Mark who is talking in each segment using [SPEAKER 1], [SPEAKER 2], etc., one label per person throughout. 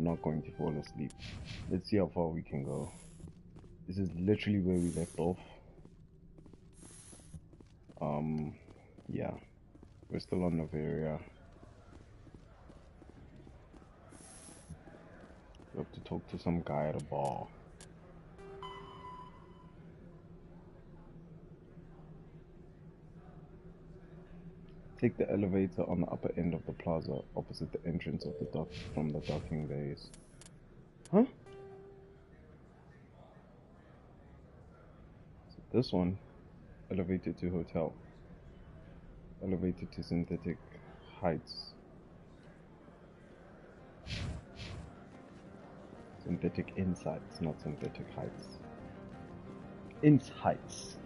[SPEAKER 1] not going to fall asleep. Let's see how far we can go. This is literally where we left off. Yeah, we're still on Novaria. We have to talk to some guy at a bar. Take the elevator on the upper end of the plaza, opposite the entrance of the dock from the docking bays. Huh? So this one, elevator to hotel. Elevator to synthetic heights. Synthetic insights, not synthetic heights. Insights.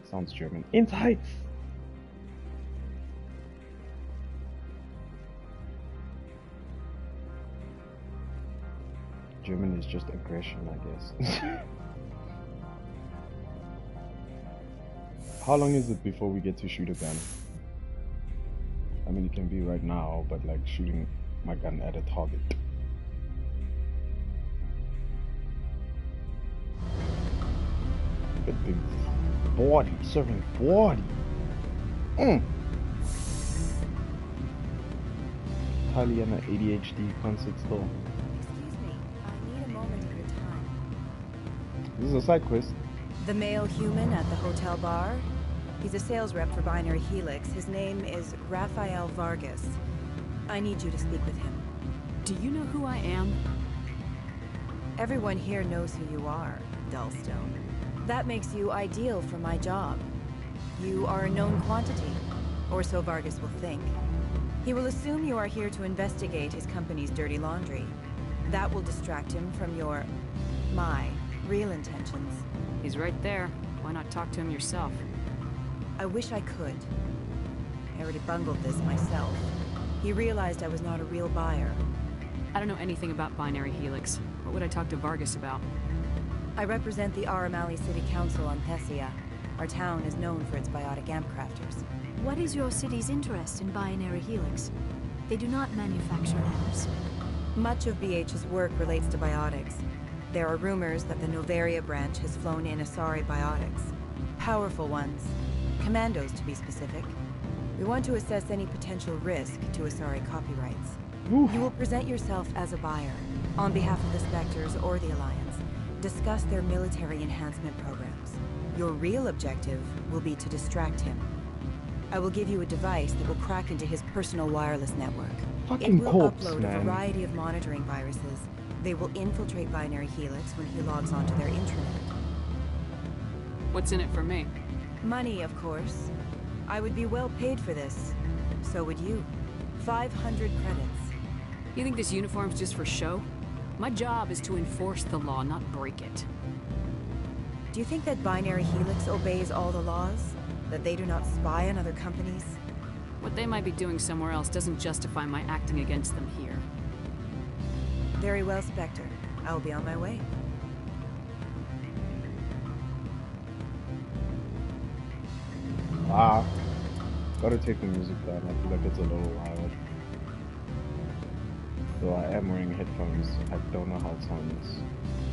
[SPEAKER 1] Sounds German. Insights! German is just aggression, I guess. How long is it before we get to shoot a gun? I mean, it can be right now, but like shooting my gun at a target. But the body, serving body. Italiana ADHD concert store.
[SPEAKER 2] Excuse me, I need a moment of your time.
[SPEAKER 1] This is a side quest.
[SPEAKER 2] The male human at the hotel bar? He's a sales rep for Binary Helix. His name is Rafael Vargas. I need you to speak with him.
[SPEAKER 3] Do you know who I am?
[SPEAKER 2] Everyone here knows who you are, Dullstone. That makes you ideal for my job. You are a known quantity, or so Vargas will think. He will assume you are here to investigate his company's dirty laundry. That will distract him from my real intentions.
[SPEAKER 3] He's right there. Why not talk to him yourself?
[SPEAKER 2] I wish I could. I already bungled this myself. He realized I was not a real buyer.
[SPEAKER 3] I don't know anything about Binary Helix. What would I talk to Vargas about?
[SPEAKER 2] I represent the Aramali City Council on Thessia. Our town is known for its biotic amp crafters.
[SPEAKER 4] What is your city's interest in Binary Helix? They do not manufacture amps.
[SPEAKER 2] Much of BH's work relates to biotics. There are rumors that the Novaria branch has flown in Asari biotics. Powerful ones. Commandos, to be specific. We want to assess any potential risk to Asari copyrights.
[SPEAKER 1] Oof.
[SPEAKER 2] You will present yourself as a buyer, on behalf of the Spectres or the Alliance. Discuss their military enhancement programs. Your real objective will be to distract him. I will give you a device that will crack into his personal wireless network.
[SPEAKER 1] Fucking
[SPEAKER 2] It will
[SPEAKER 1] corpse,
[SPEAKER 2] upload
[SPEAKER 1] man.
[SPEAKER 2] a variety of monitoring viruses. They will infiltrate Binary Helix when he logs onto their intranet.
[SPEAKER 3] What's in it for me?
[SPEAKER 2] Money, of course. I would be well paid for this. So would you. 500 credits.
[SPEAKER 3] You think this uniform's just for show? My job is to enforce the law, not break it.
[SPEAKER 2] Do you think that Binary Helix obeys all the laws? That they do not spy on other companies?
[SPEAKER 3] What they might be doing somewhere else doesn't justify my acting against them here.
[SPEAKER 2] Very well, Spectre. I will be on my way.
[SPEAKER 1] Gotta take the music down. I feel like it's a little loud. Though I am wearing headphones, I don't know how it sounds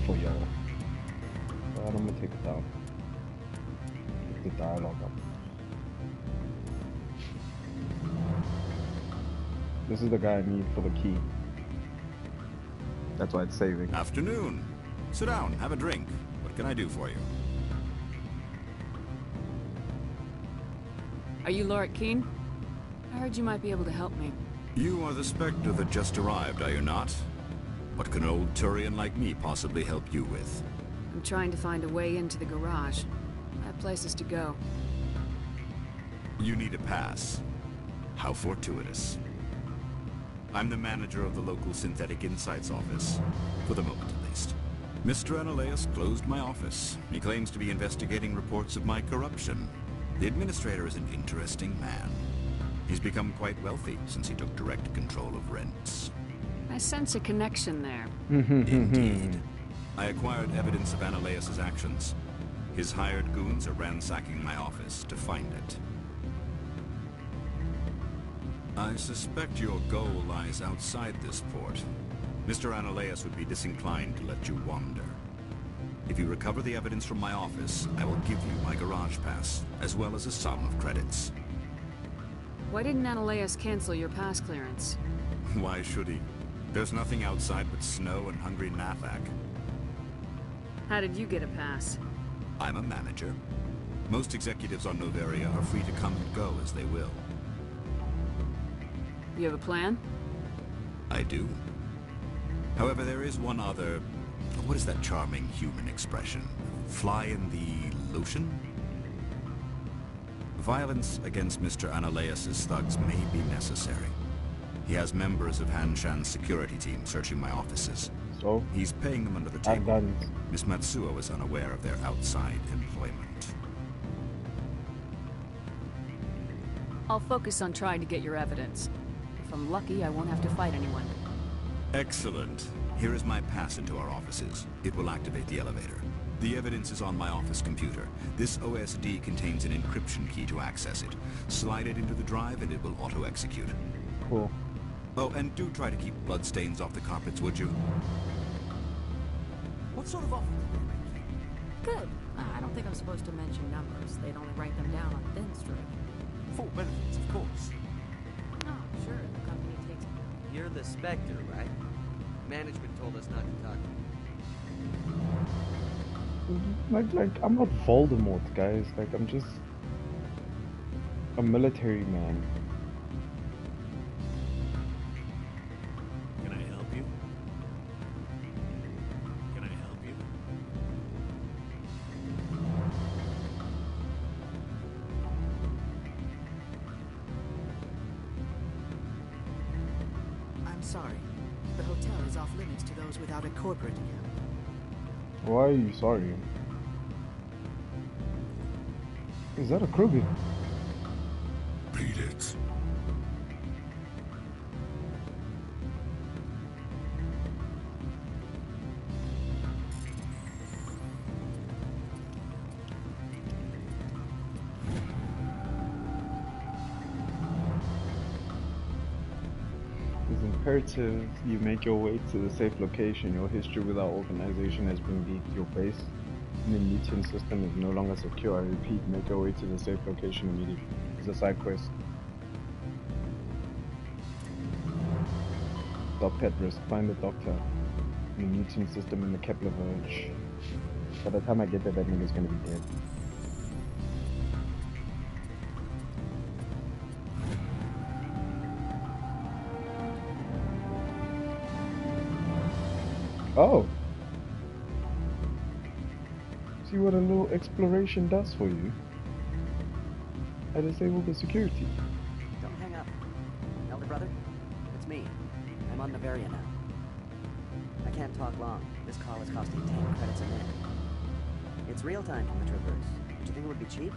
[SPEAKER 1] for y'all. But I'm gonna take it down. Take the dialogue up. This is the guy I need for the key. That's why it's saving.
[SPEAKER 5] Afternoon. Sit down, have a drink. What can I do for you?
[SPEAKER 3] Are you Lorik Keen? I heard you might be able to help me.
[SPEAKER 5] You are the Spectre that just arrived, are you not? What can an old Turian like me possibly help you with?
[SPEAKER 3] I'm trying to find a way into the garage. I have places to go.
[SPEAKER 5] You need a pass. How fortuitous. I'm the manager of the local Synthetic Insights office. For the moment, at least. Mr. Analaeus closed my office. He claims to be investigating reports of my corruption. The administrator is an interesting man. He's become quite wealthy since he took direct control of rents.
[SPEAKER 3] I sense a connection there.
[SPEAKER 5] Indeed. I acquired evidence of Analaeus' actions. His hired goons are ransacking my office to find it. I suspect your goal lies outside this port. Mr. Ananias would be disinclined to let you wander. If you recover the evidence from my office, I will give you my garage pass, as well as a sum of credits.
[SPEAKER 3] Why didn't Ananias cancel your pass clearance?
[SPEAKER 5] Why should he? There's nothing outside but snow and hungry Nathak.
[SPEAKER 3] How did you get a pass?
[SPEAKER 5] I'm a manager. Most executives on Noveria are free to come and go as they will.
[SPEAKER 3] You have a plan?
[SPEAKER 5] I do. However, there is one other... What is that charming human expression? Fly in the lotion? Violence against Mr. Ananias' thugs may be necessary. He has members of Han Shan's security team searching my offices.
[SPEAKER 1] So?
[SPEAKER 5] He's paying them under the
[SPEAKER 1] I've
[SPEAKER 5] table.
[SPEAKER 1] done.
[SPEAKER 5] Miss Matsuo is unaware of their outside employment.
[SPEAKER 3] I'll focus on trying to get your evidence. If I'm lucky, I won't have to fight anyone.
[SPEAKER 5] Excellent. Here is my pass into our offices. It will activate the elevator. The evidence is on my office computer. This OSD contains an encryption key to access it. Slide it into the drive and it will auto-execute.
[SPEAKER 1] Cool.
[SPEAKER 5] Oh, and do try to keep bloodstains off the carpets, would you?
[SPEAKER 6] What sort of offer did they make you?
[SPEAKER 7] Good. I don't think I'm supposed to mention numbers. They'd only write them down on thin strip.
[SPEAKER 6] Full benefits, of course.
[SPEAKER 7] Oh, sure. The company takes...
[SPEAKER 8] You're the Spectre, right? Management told us not to talk to you.
[SPEAKER 1] Like, I'm not Voldemort, guys. Like, I'm just a military man.
[SPEAKER 6] Can I help you? Can I help you?
[SPEAKER 7] I'm sorry. The hotel is off limits to those without a corporate account.
[SPEAKER 1] Why are you sorry? Is that a Kruger?
[SPEAKER 5] Beat it.
[SPEAKER 1] It's imperative you make your way to the safe location. Your history with our organization has been leaked. Your base in the Newton system is no longer secure. I repeat, make your way to the safe location immediately. It's a side quest. Stop at risk. Find the doctor in the Newton system in the Kepler Verge. By the time I get there, that nigga's gonna be dead. Oh! See what a little exploration does for you? I disabled the security.
[SPEAKER 9] Don't hang up. Elder brother, it's me. I'm on Noveria now. I can't talk long. This call is costing 10 credits a minute. It's real time from the Traverse. Did you think it would be cheap?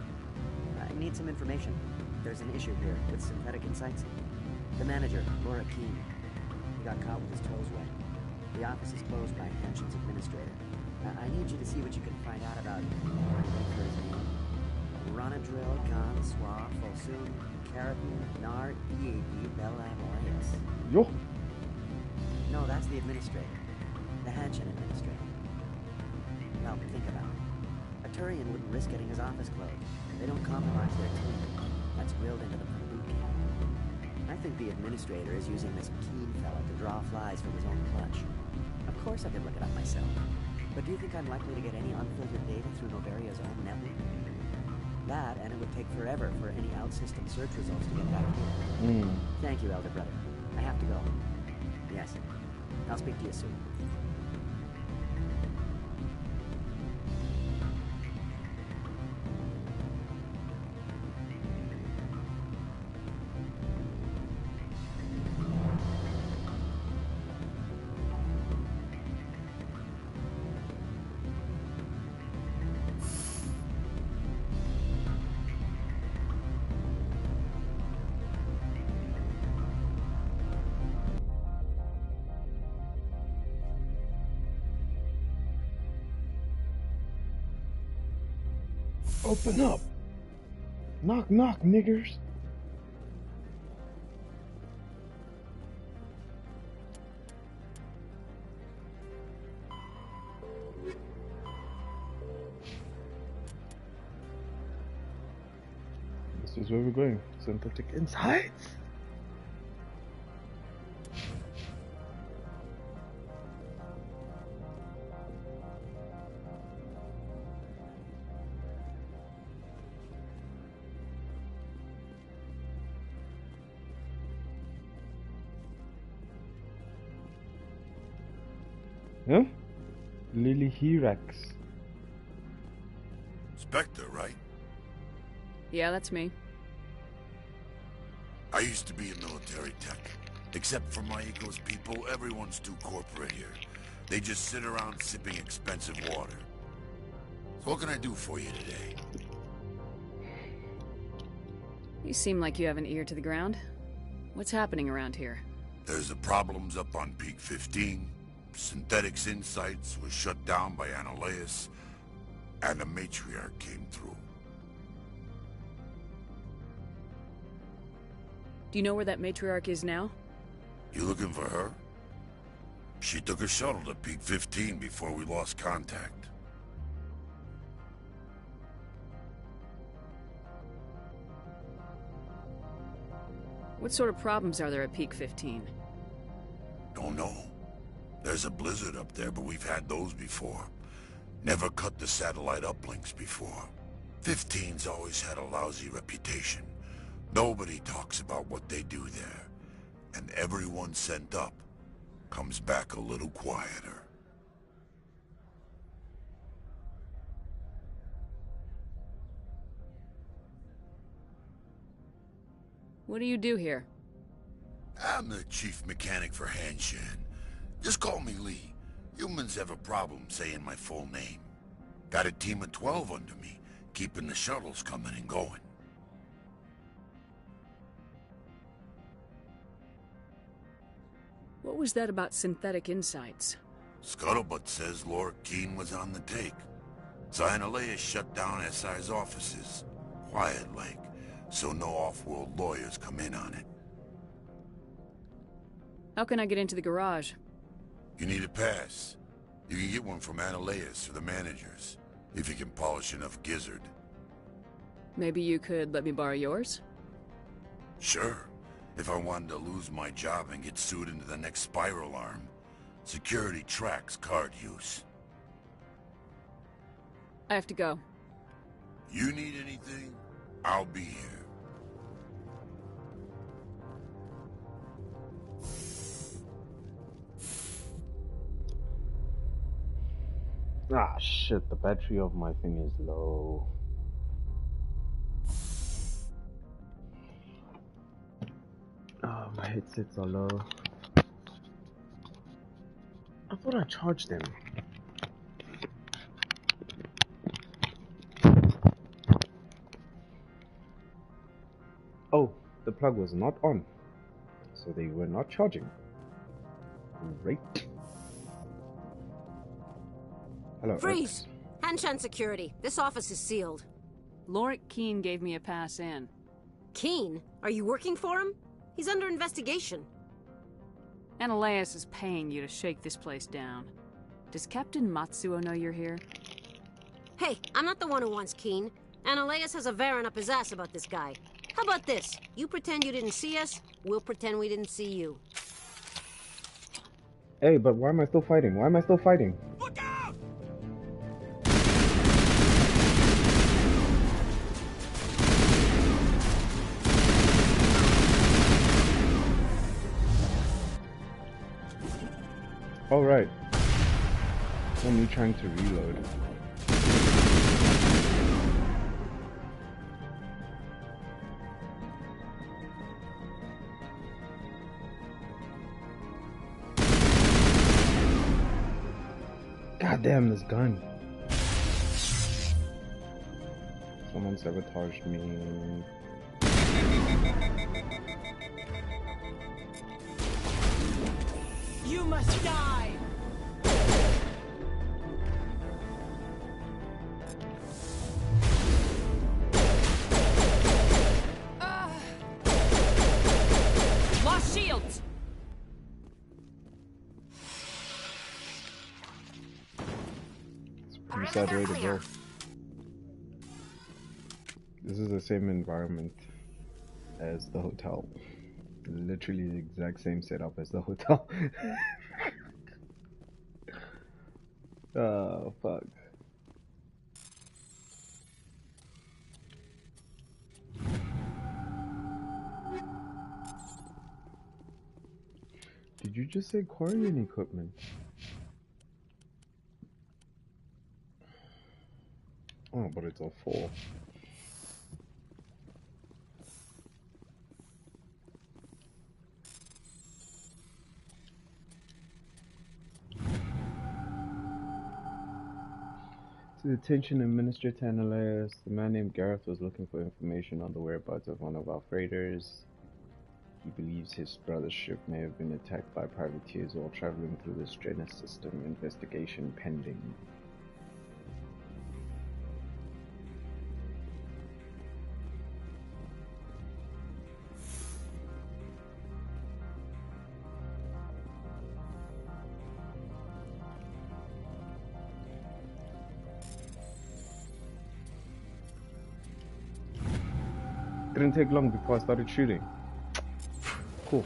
[SPEAKER 9] I need some information. There's an issue here with Synthetic Insights. The manager, Laura Keene, he got caught with his toes wet. The office is closed by Hanshin's administrator. I need you to see what you can find out about... Are you ready for his name? Ronadrill, Khan, Swa, Folsoon, Keratin, Nar, EAD, Bella, Elias.
[SPEAKER 1] Yo!
[SPEAKER 9] No, that's the administrator. The Hanshin administrator. Well, think about it. A Turian wouldn't risk getting his office closed. They don't compromise their team. That's drilled into them from boot camp. I think the administrator is using this Keene fella to draw flies from his own clutch. Of course I could look it up myself. But do you think I'm likely to get any unfiltered data through Noveria's own network? That, and it would take forever for any out-system search results to get back here. Thank you, Elder Brother. I have to go. Yes. I'll speak to you soon.
[SPEAKER 1] Open up! Knock knock, niggers! is where we're going. Synthetic Insights. Huh? Lily Hirax.
[SPEAKER 10] Spectre, right?
[SPEAKER 3] Yeah, that's me.
[SPEAKER 10] I used to be a military tech. Except for my eco's people, everyone's too corporate here. They just sit around sipping expensive water. So what can I do for you today?
[SPEAKER 3] You seem like you have an ear to the ground. What's happening around here?
[SPEAKER 10] There's the problems up on Peak 15. Synthetics Insights was shut down by Analeus. And the matriarch came through.
[SPEAKER 3] Do you know where that matriarch is now?
[SPEAKER 10] You looking for her? She took a shuttle to Peak 15 before we lost contact.
[SPEAKER 3] What sort of problems are there at Peak 15?
[SPEAKER 10] Don't know. There's a blizzard up there, but we've had those before. Never cut the satellite uplinks before. 15's always had a lousy reputation. Nobody talks about what they do there. And everyone sent up comes back a little quieter.
[SPEAKER 3] What do you do here?
[SPEAKER 10] I'm the chief mechanic for Hanshan. Just call me Lee. Humans have a problem saying my full name. Got a team of 12 under me, keeping the shuttles coming and going.
[SPEAKER 3] What was that about synthetic insights?
[SPEAKER 10] Scuttlebutt says Laura Keene was on the take. Zionalea shut down SI's offices. Quiet like, so no off-world lawyers come in on it.
[SPEAKER 3] How can I get into the garage?
[SPEAKER 10] You need a pass. You can get one from Analeus or the managers, if you can polish enough gizzard.
[SPEAKER 3] Maybe you could let me borrow yours?
[SPEAKER 10] Sure. If I wanted to lose my job and get sued into the next spiral arm. Security tracks card use.
[SPEAKER 3] I have to go.
[SPEAKER 10] You need anything? I'll be here.
[SPEAKER 1] Ah, shit, the battery of my thing is low. Oh, my headsets are low. I thought I charged them. Oh, the plug was not on, so they were not charging. Great. Hello,
[SPEAKER 11] Freeze! Hanshan security. This office is sealed.
[SPEAKER 3] Lorik Keene gave me a pass in.
[SPEAKER 11] Keene? Are you working for him? He's under investigation.
[SPEAKER 3] Analeus is paying you to shake this place down. Does Captain Matsuo know you're here?
[SPEAKER 11] Hey, I'm not the one who wants Keene. Analeus has a Varen up his ass about this guy. How about this? You pretend you didn't see us, we'll pretend we didn't see you.
[SPEAKER 1] Hey, but why am I still fighting? Why am I still fighting?
[SPEAKER 6] Look out!
[SPEAKER 1] All right. I'm me trying to reload. God damn this gun. Someone sabotaged me.
[SPEAKER 7] You must die!
[SPEAKER 3] Lost shields!
[SPEAKER 1] It's a pretty sad way to go. This is the same environment. as the hotel. Literally the exact same setup as the hotel. Oh, fuck. Did you just say quarrying equipment? Oh, but it's all full. To the attention of Minister Tanalaeus, the man named Gareth was looking for information on the whereabouts of one of our freighters. He believes his brother's ship may have been attacked by privateers while traveling through the Strenus system. Investigation pending. Didn't take long before I started shooting. Cool.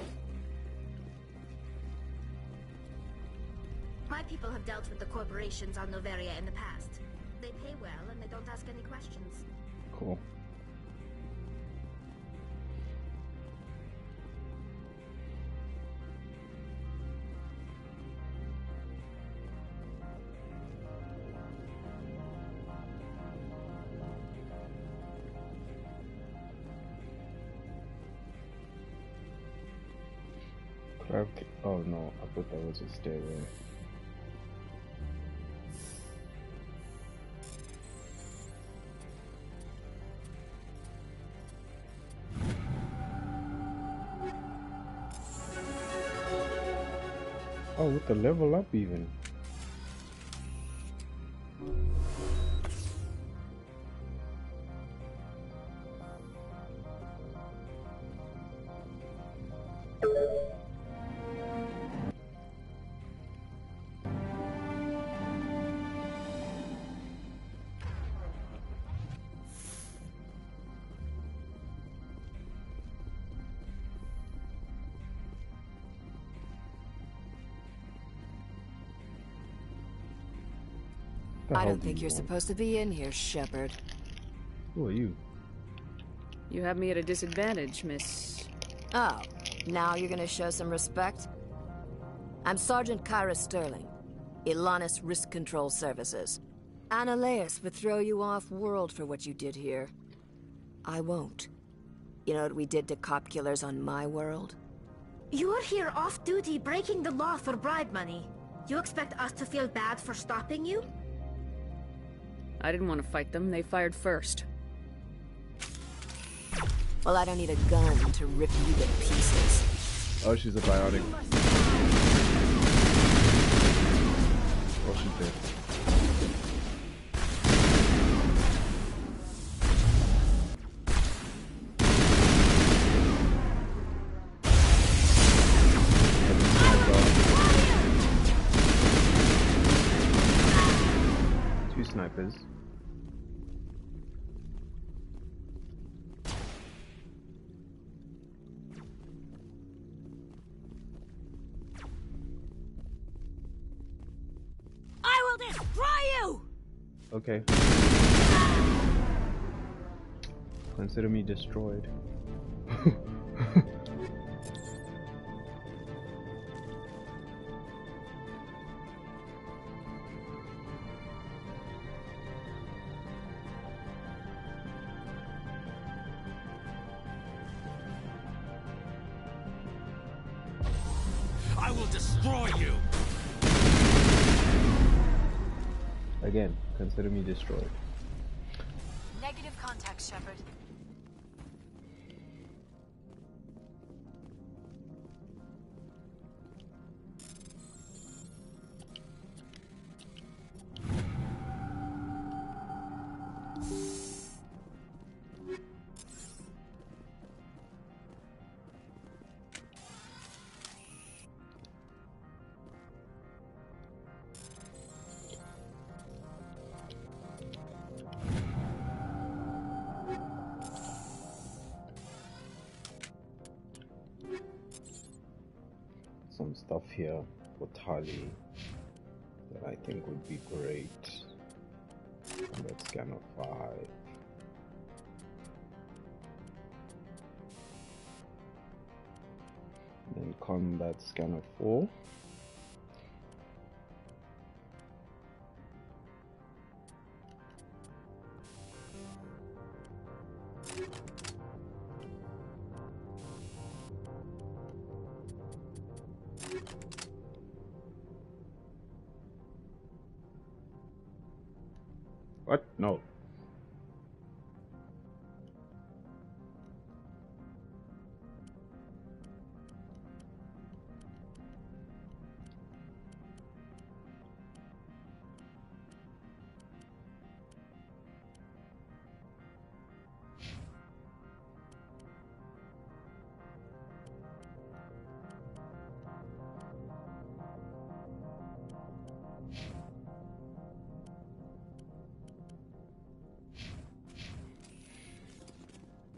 [SPEAKER 12] My people have dealt with the corporations on Noveria in the past. They pay well and they don't ask any questions.
[SPEAKER 1] Cool. Okay. Oh no, I thought that was a stairway. Oh, with the level up even.
[SPEAKER 7] I don't think you're supposed to be in here, Shepard.
[SPEAKER 1] Who are you?
[SPEAKER 3] You have me at a disadvantage, Miss...
[SPEAKER 7] Oh, now you're gonna show some respect? I'm Sergeant Kyra Sterling, Ilanis Risk Control Services. Analaeus would throw you off-world for what you did here. I won't. You know what we did to cop killers on my world?
[SPEAKER 12] You're here off-duty breaking the law for bribe money. You expect us to feel bad for stopping you?
[SPEAKER 3] I didn't want to fight them. They fired first.
[SPEAKER 7] Well, I don't need a gun to rip you to pieces.
[SPEAKER 1] Oh, she's a biotic. Oh, she's dead. Two snipers.
[SPEAKER 12] I will destroy you!
[SPEAKER 1] Okay. Consider me destroyed.
[SPEAKER 6] I will destroy you!
[SPEAKER 1] Again, consider me destroyed.
[SPEAKER 4] Negative contact, Shepard.
[SPEAKER 1] some stuff here for Tali that I think would be great. Combat Scanner 5. Then Combat Scanner 4. What? No.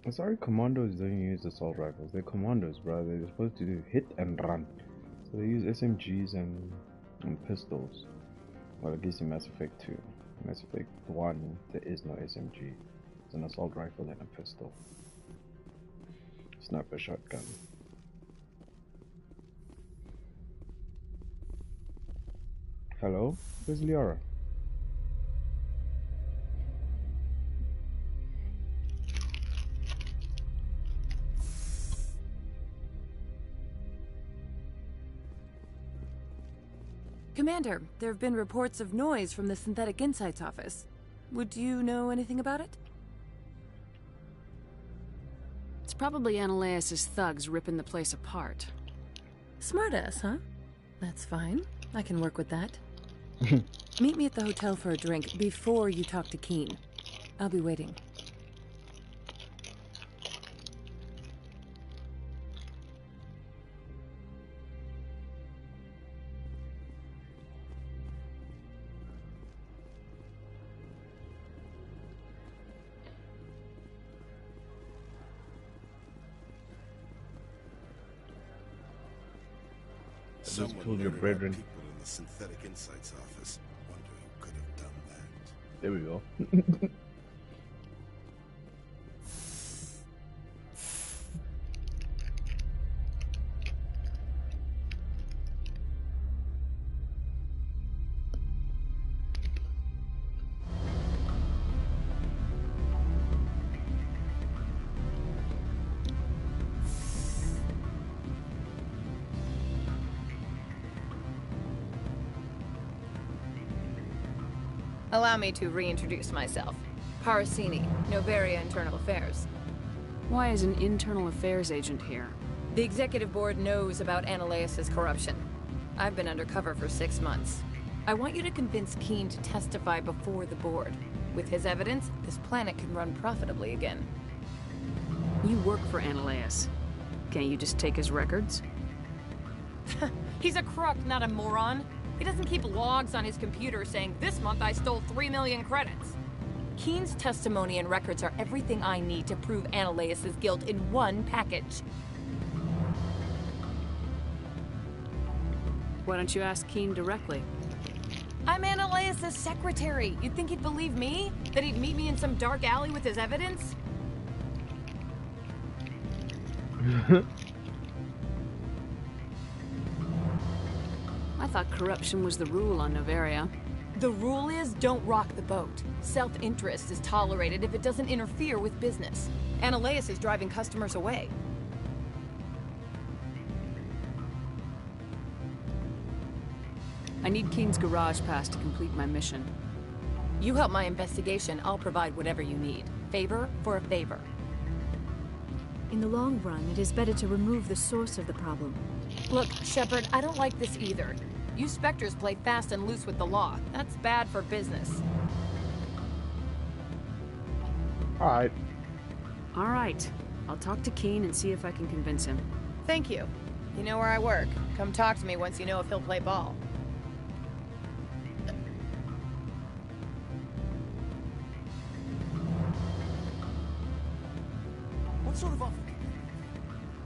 [SPEAKER 1] I'm sorry, commandos don't use assault rifles. They're commandos, bro. They're supposed to do hit and run. So they use SMGs and pistols. Well, at least in Mass Effect 2. Mass Effect 1, there is no SMG. It's an assault rifle and a pistol. Sniper shotgun. Hello? Where's Liara?
[SPEAKER 13] Commander, there have been reports of noise from the Synthetic Insights office. Would you know anything about it?
[SPEAKER 3] It's probably Ananias' thugs ripping the place apart.
[SPEAKER 13] Smartass, huh? That's fine. I can work with that. Meet me at the hotel for a drink before you talk to Keen. I'll be waiting.
[SPEAKER 1] Pull your brethren.
[SPEAKER 10] People in the Synthetic Insights office. Wonder who could have done that.
[SPEAKER 1] There we go.
[SPEAKER 14] Allow me to reintroduce myself. Parasini, Novaria Internal Affairs.
[SPEAKER 3] Why is an internal affairs agent here?
[SPEAKER 14] The executive board knows about Ananias' corruption. I've been undercover for 6 months. I want you to convince Keen to testify before the board. With his evidence, this planet can run profitably again.
[SPEAKER 3] You work for Ananias. Can't you just take his records?
[SPEAKER 14] He's a crook, not a moron. He doesn't keep logs on his computer saying, this month I stole 3 million credits. Keen's testimony and records are everything I need to prove Ananias' guilt in one package.
[SPEAKER 3] Why don't you ask Keen directly?
[SPEAKER 14] I'm Ananias' secretary. You'd think he'd believe me? That he'd meet me in some dark alley with his evidence?
[SPEAKER 3] I thought corruption was the rule on Novaria.
[SPEAKER 14] The rule is, don't rock the boat. Self-interest is tolerated if it doesn't interfere with business. Ananias is driving customers away.
[SPEAKER 3] I need Keen's garage pass to complete my mission.
[SPEAKER 14] You help my investigation, I'll provide whatever you need. Favor for a favor.
[SPEAKER 4] In the long run, it is better to remove the source of the problem.
[SPEAKER 14] Look, Shepard, I don't like this either. You Spectres play fast and loose with the law. That's bad for business.
[SPEAKER 1] Alright.
[SPEAKER 3] Alright. I'll talk to Keen and see if I can convince him.
[SPEAKER 14] Thank you. You know where I work. Come talk to me once you know if he'll play ball.
[SPEAKER 6] What sort of offer?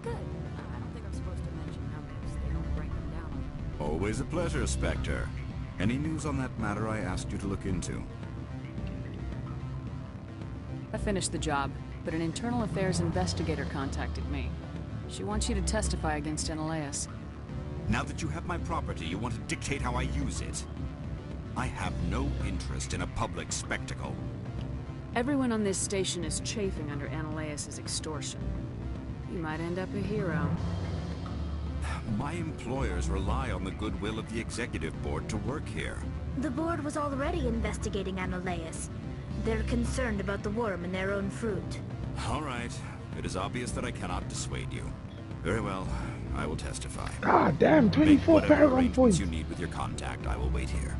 [SPEAKER 2] Good. I don't think I'm supposed to mention numbers. They don't write them
[SPEAKER 5] Always a pleasure, Spectre. Any news on that matter I asked you to look into?
[SPEAKER 3] I finished the job, but an internal affairs investigator contacted me. She wants you to testify against Analeas.
[SPEAKER 5] Now that you have my property, you want to dictate how I use it? I have no interest in a public spectacle.
[SPEAKER 3] Everyone on this station is chafing under Analeas' extortion. You might end up a hero.
[SPEAKER 5] My employers rely on the goodwill of the executive board to work here.
[SPEAKER 12] The board was already investigating Analeas. They're concerned about the worm in their own fruit.
[SPEAKER 5] All right. It is obvious that I cannot dissuade you. Very well. I will testify.
[SPEAKER 1] Ah, damn, 24
[SPEAKER 5] Make whatever
[SPEAKER 1] Paragon
[SPEAKER 5] arrangements
[SPEAKER 1] points.
[SPEAKER 5] you need with your contact. I will wait here.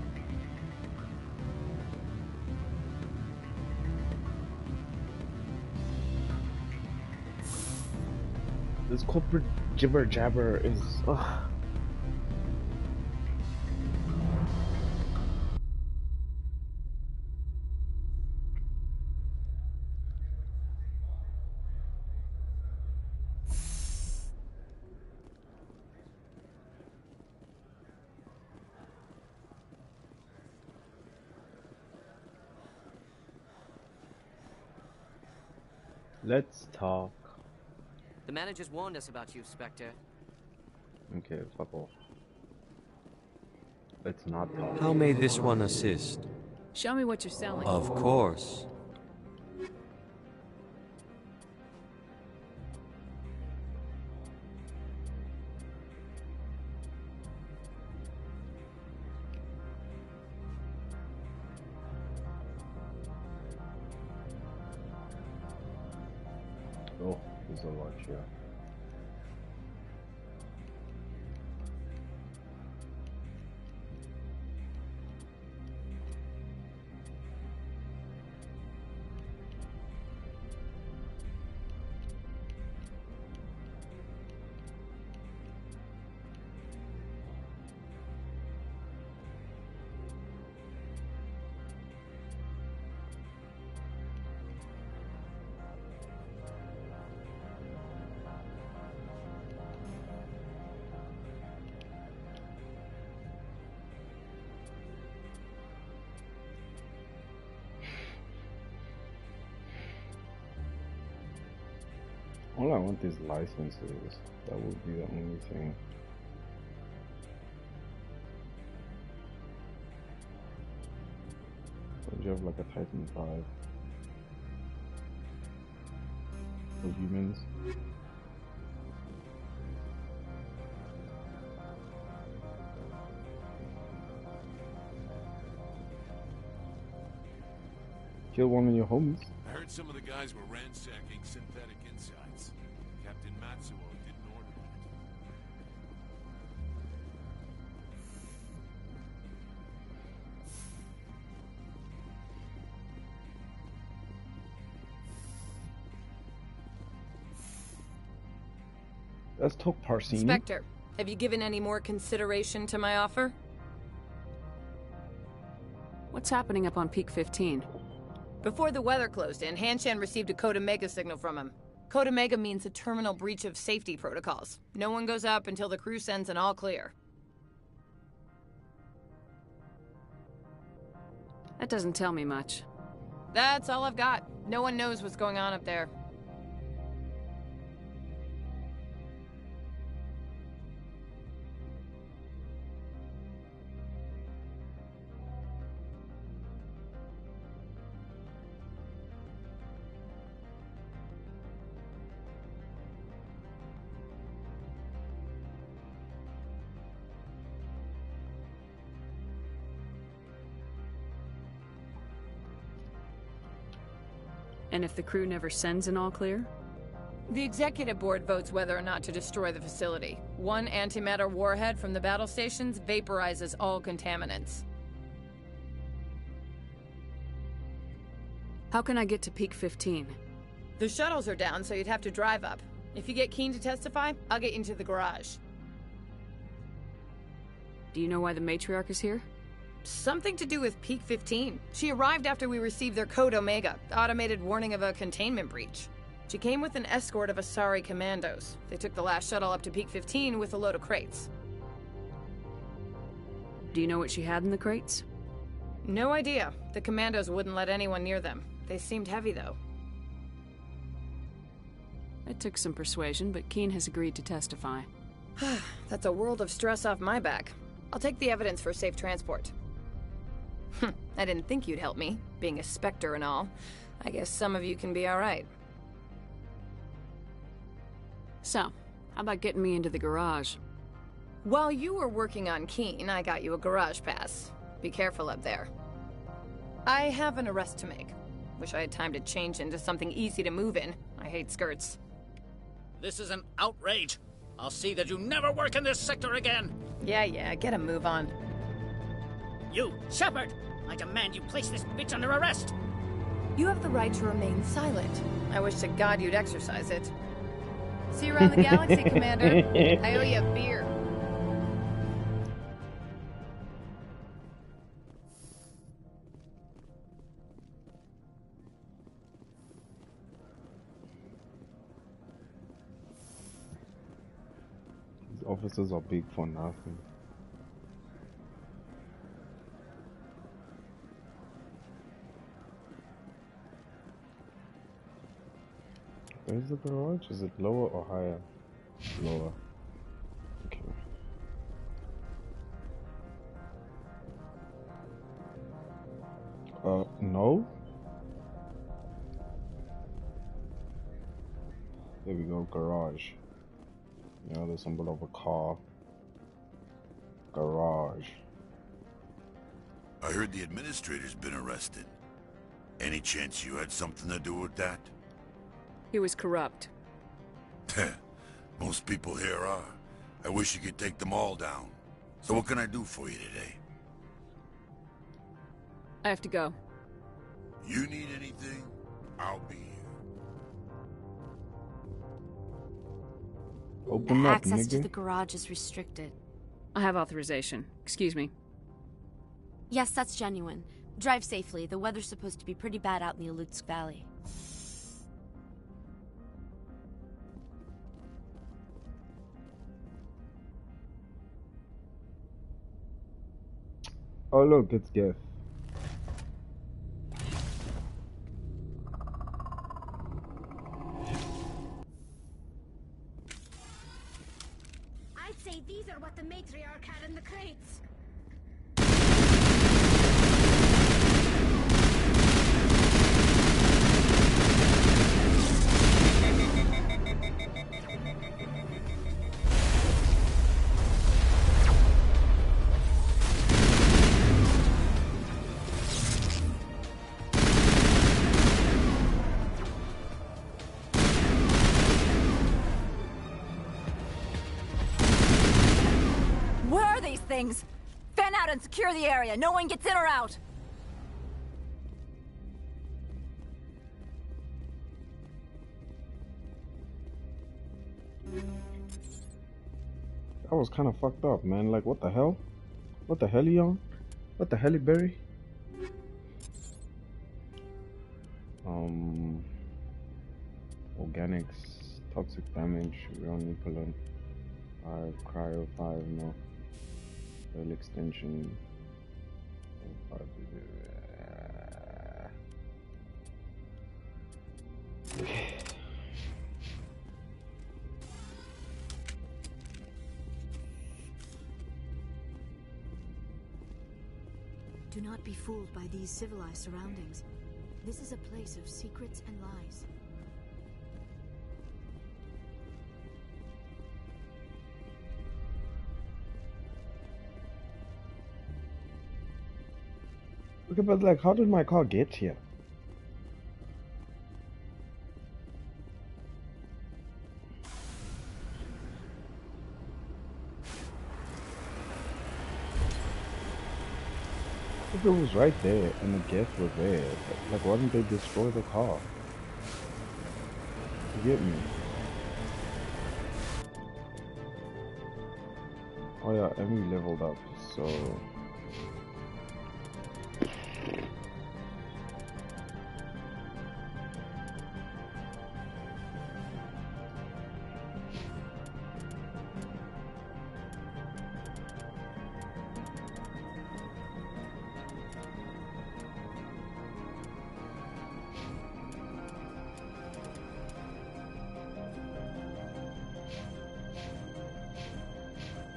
[SPEAKER 1] This corporate jibber jabber is. Ugh. Let's talk.
[SPEAKER 9] The managers warned us about you, Spectre.
[SPEAKER 1] Okay, fuck off. Let's not talk.
[SPEAKER 8] How may this one assist?
[SPEAKER 3] Show me what you're selling.
[SPEAKER 8] Of course.
[SPEAKER 1] Oh, there's a lot here. All I want is licenses. That would be the only thing. Don't you have like a Titan 5? For humans? Kill one of your homies.
[SPEAKER 15] I heard some of the guys were ransacking synthetic insides. Captain Matsuo didn't order that.
[SPEAKER 1] Let's talk Parsini.
[SPEAKER 14] Spectre, have you given any more consideration to my offer?
[SPEAKER 3] What's happening up on Peak 15?
[SPEAKER 14] Before the weather closed in, Hanshan received a Code Omega signal from him. Code Omega means a terminal breach of safety protocols. No one goes up until the crew sends an all clear.
[SPEAKER 3] That doesn't tell me much.
[SPEAKER 14] That's all I've got. No one knows what's going on up there.
[SPEAKER 3] And if the crew never sends an all clear?
[SPEAKER 14] The executive board votes whether or not to destroy the facility. One antimatter warhead from the battle stations vaporizes all contaminants.
[SPEAKER 3] How can I get to Peak 15?
[SPEAKER 14] The shuttles are down, so you'd have to drive up. If you get Keen to testify, I'll get you into the garage.
[SPEAKER 3] Do you know why the matriarch is here?
[SPEAKER 14] Something to do with Peak 15. She arrived after we received their Code Omega, automated warning of a containment breach. She came with an escort of Asari commandos. They took the last shuttle up to Peak 15 with a load of crates.
[SPEAKER 3] Do you know what she had in the crates?
[SPEAKER 14] No idea. The commandos wouldn't let anyone near them. They seemed heavy, though.
[SPEAKER 3] It took some persuasion, but Keen has agreed to testify.
[SPEAKER 14] That's a world of stress off my back. I'll take the evidence for safe transport. I didn't think you'd help me, being a Spectre and all. I guess some of you can be alright.
[SPEAKER 3] So, how about getting me into the garage?
[SPEAKER 14] While you were working on Keen, I got you a garage pass. Be careful up there. I have an arrest to make. Wish I had time to change into something easy to move in. I hate skirts.
[SPEAKER 16] This is an outrage. I'll see that you never work in this sector again.
[SPEAKER 14] Yeah, get a move on.
[SPEAKER 16] You, Shepard! I demand you place this bitch under arrest!
[SPEAKER 14] You have the right to remain silent. I wish to God you'd exercise it. See you around the galaxy, Commander. I owe you a beer.
[SPEAKER 1] These officers are big for nothing. Where's the garage? Is it lower or higher? Lower. Okay. No? There we go, garage. You know, the symbol of a car. Garage.
[SPEAKER 10] I heard the administrator's been arrested. Any chance you had something to do with that?
[SPEAKER 3] He was corrupt.
[SPEAKER 10] Most people here are. I wish you could take them all down. So what can I do for you today?
[SPEAKER 3] I have to go.
[SPEAKER 10] You need anything? I'll be here.
[SPEAKER 1] Open up,
[SPEAKER 17] Access
[SPEAKER 1] nigga.
[SPEAKER 17] to the garage is restricted.
[SPEAKER 3] I have authorization. Excuse me.
[SPEAKER 17] Yes, that's genuine. Drive safely. The weather's supposed to be pretty bad out in the Alutsk Valley.
[SPEAKER 1] Oh look, it's Geth.
[SPEAKER 12] I'd say these are what the matriarch had in the crates.
[SPEAKER 2] Things. Fan out and secure the area. No one gets in or out.
[SPEAKER 1] That was kind of fucked up, man. Like, what the hell? What the hell, you on? What the hell, Berry? Organics, toxic damage, real Nicolon, 5, cryo 5, no. Oil extension. 5, okay.
[SPEAKER 4] Do not be fooled by these civilized surroundings. This is a place of secrets and lies.
[SPEAKER 1] Okay, but like, how did my car get here? If it was right there and the Geth were there, like, why didn't they destroy the car? You get me? Oh yeah, and we leveled up, so...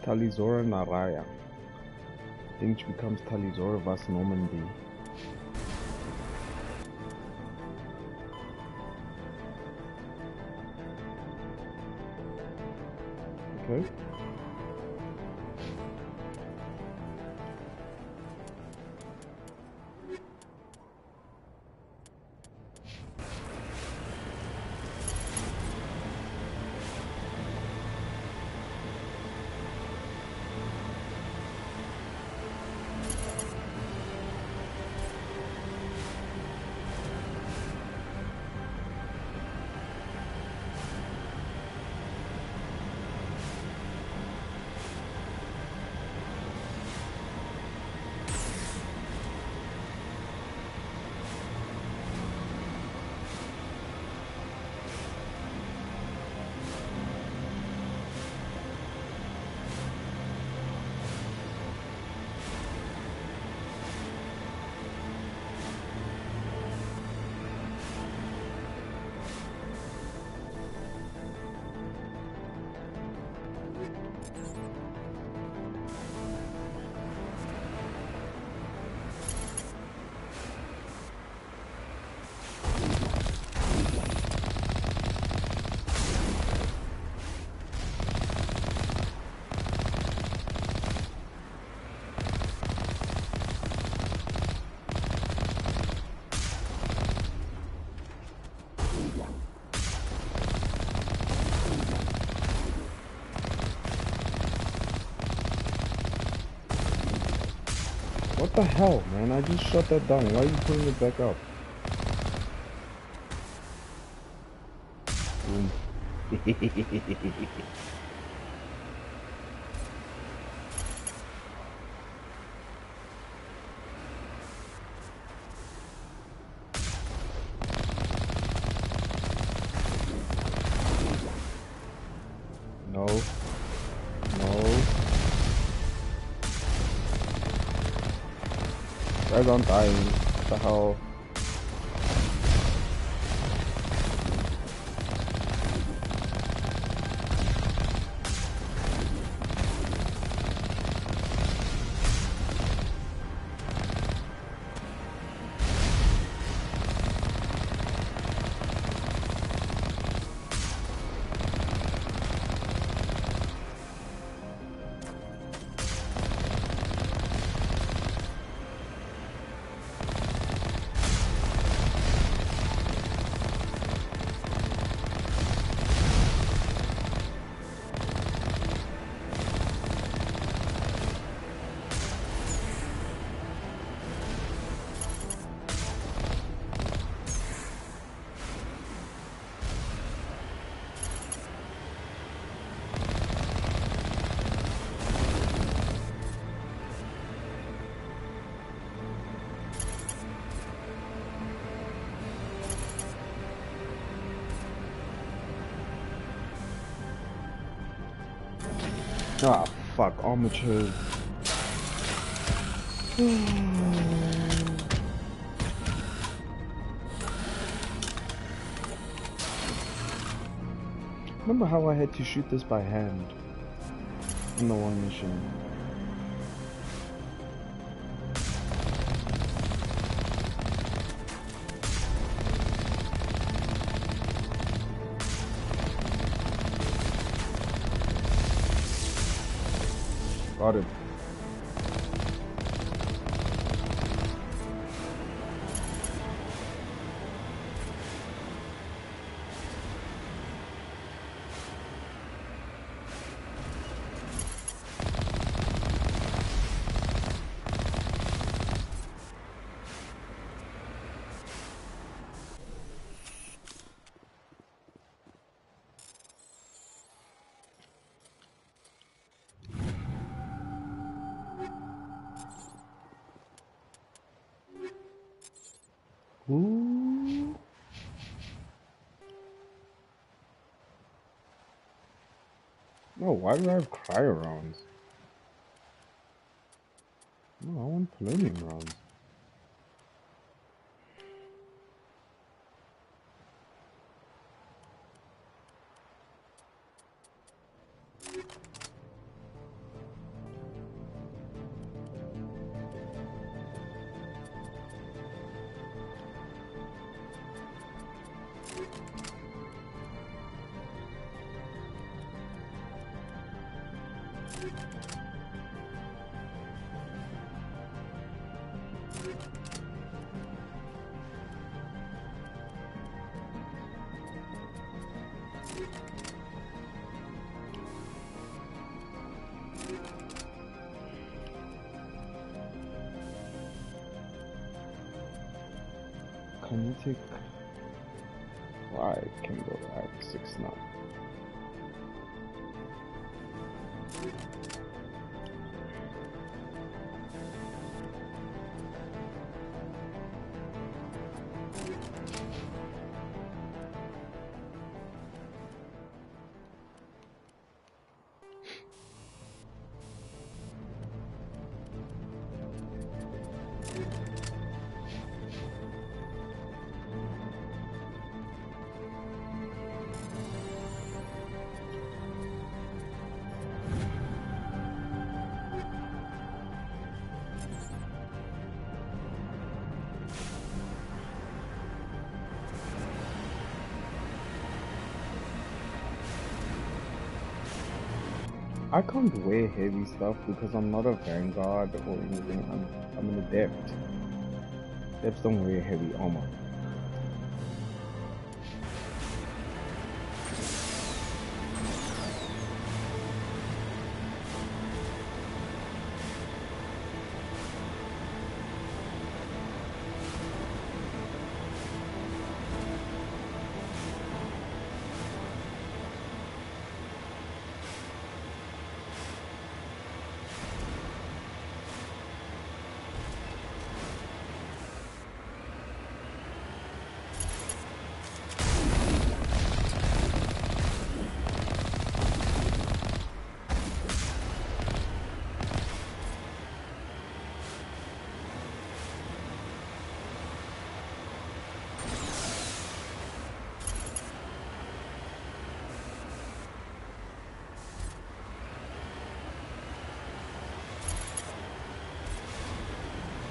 [SPEAKER 1] Talizora Naraya. Then she becomes Talizora Vas Normandy. Okay. What the hell, man? I just shut that down. Why are you putting it back up? Boom. No. No. Guys, I'm dying. What the hell? Ah, fuck, armature. Remember how I had to shoot this by hand in the one mission? Got it. Ooh. No, why do I have cryo rounds? No, I want polonium rounds. Can you take 5? Can go at 6 now. I can't wear heavy stuff because I'm not a vanguard or anything. I'm an adept. Adepts don't wear heavy armor.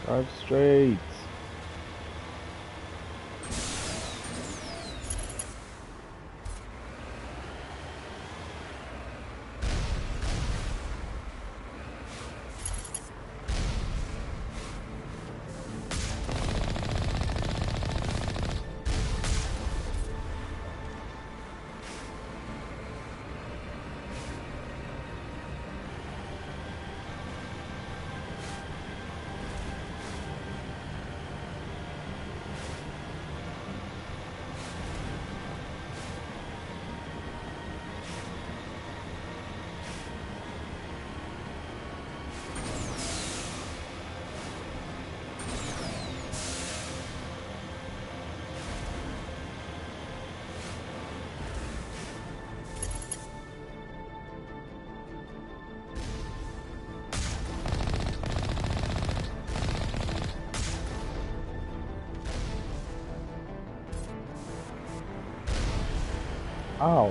[SPEAKER 1] Drive straight. Ow.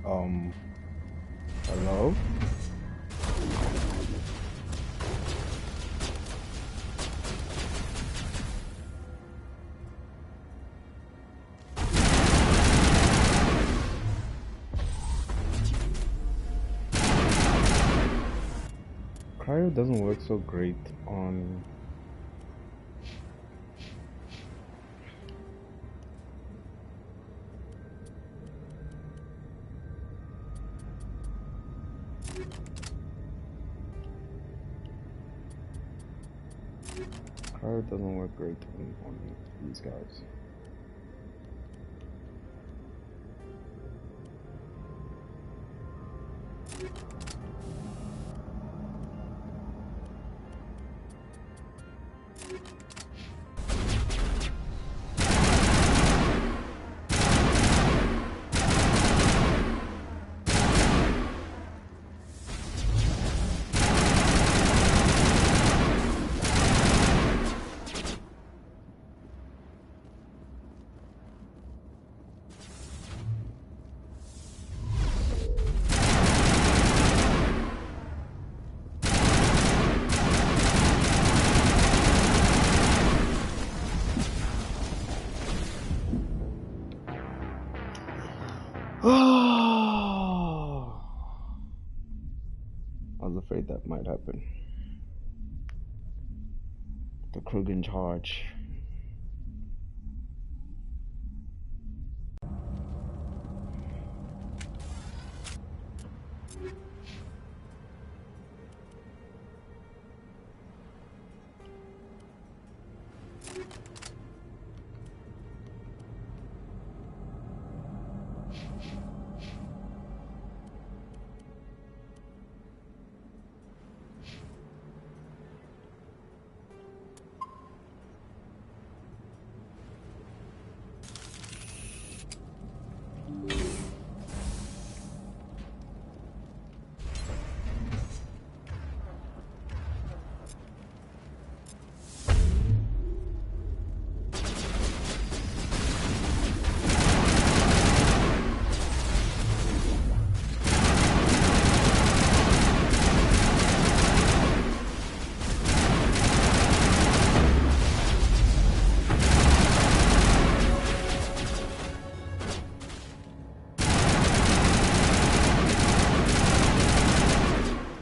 [SPEAKER 1] Hello? Cryo doesn't work so great on doesn't work great on these guys. I was afraid that might happen. The Krug in charge.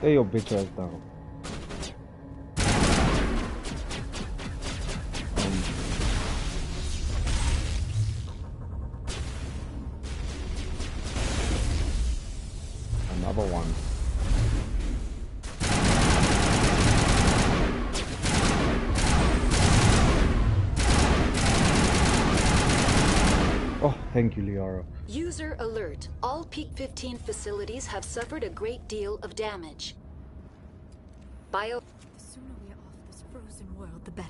[SPEAKER 1] Stay your bitch ass down. Another one. Oh, thank you, Liara.
[SPEAKER 18] User alert. All Peak 15 facilities have suffered a great deal of damage.
[SPEAKER 4] The sooner we're off this frozen world, the better.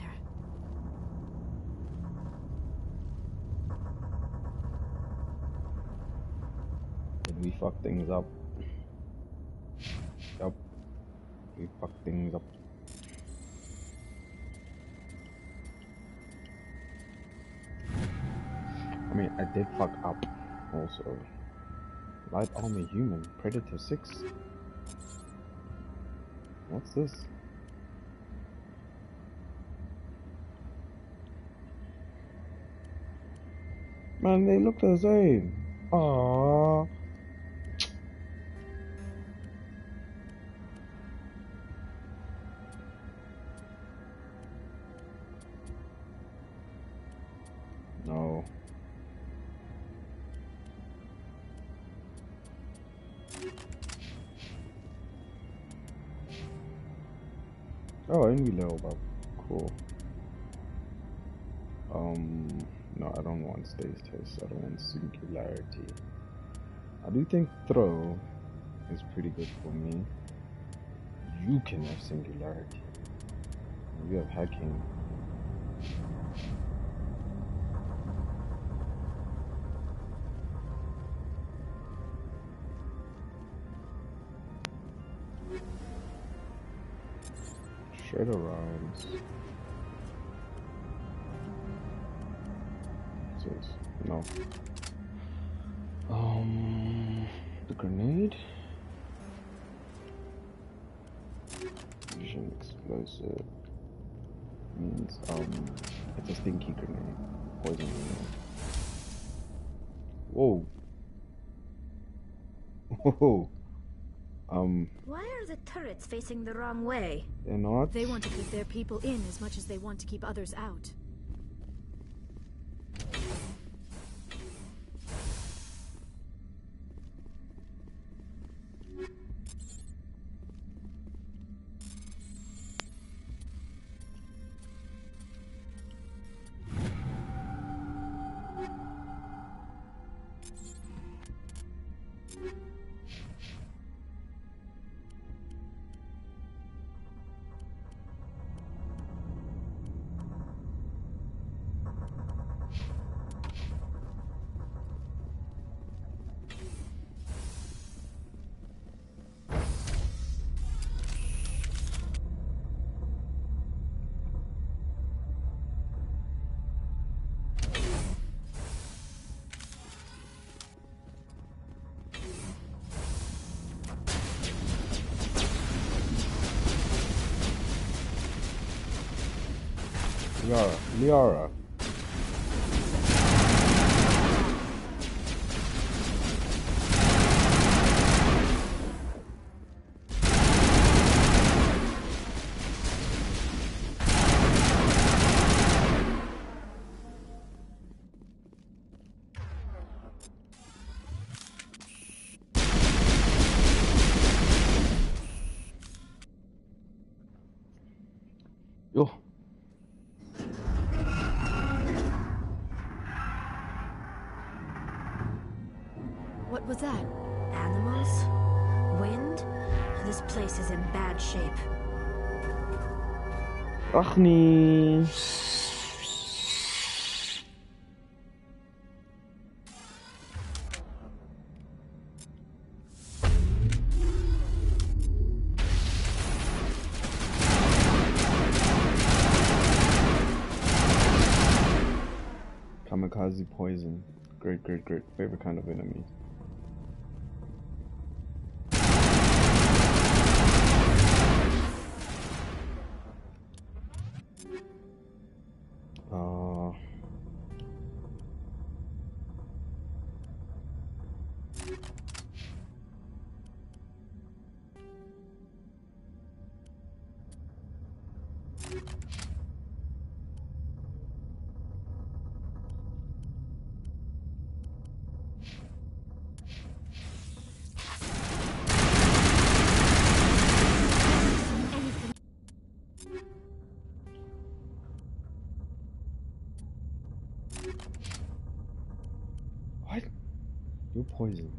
[SPEAKER 1] Did we fuck things up? Yup. We fucked things up. I mean, I did fuck up also. Light armor human, Predator 6. What's this? Man, they look the same. Aww. No. Oh, envy level up. Cool. No, I don't want stage test. I don't want singularity. I do think throw is pretty good for me. You can have singularity. You have hacking. Shredder rhymes. No. grenade. Fusion explosive means it's a stinky grenade. Poison grenade. Whoa. Whoa.
[SPEAKER 12] Why are the turrets facing the wrong way?
[SPEAKER 1] They're not.
[SPEAKER 4] They want to keep their people in as much as they want to keep others out.
[SPEAKER 1] Liara. Yo.
[SPEAKER 4] What was that?
[SPEAKER 12] Animals? Wind? This place is in bad shape.
[SPEAKER 1] Ach nee. Kamikaze poison. Great, great, great. Favorite kind of enemy. What? You're poison.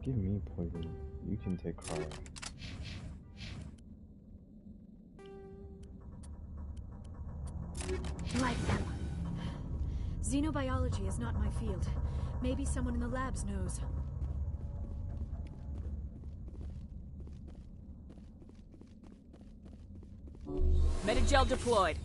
[SPEAKER 1] Give me poison. You can take cryo.
[SPEAKER 12] Like them.
[SPEAKER 4] Xenobiology is not my field. Maybe someone in the labs knows.
[SPEAKER 3] Metagel deployed.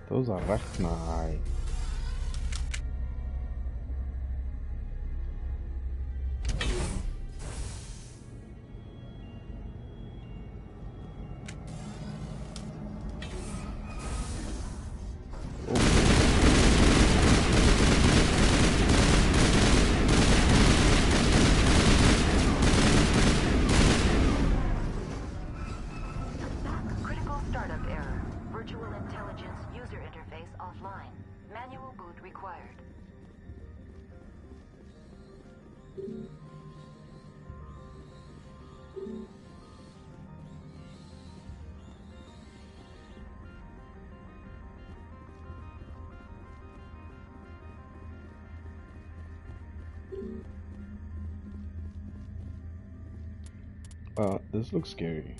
[SPEAKER 1] Those are Rechnai.
[SPEAKER 19] Critical startup error. Virtual intelligence user interface offline. Manual boot required.
[SPEAKER 1] This looks scary.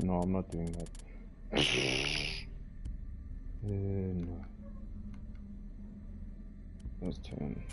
[SPEAKER 1] No, I'm not doing that. No. That's 10.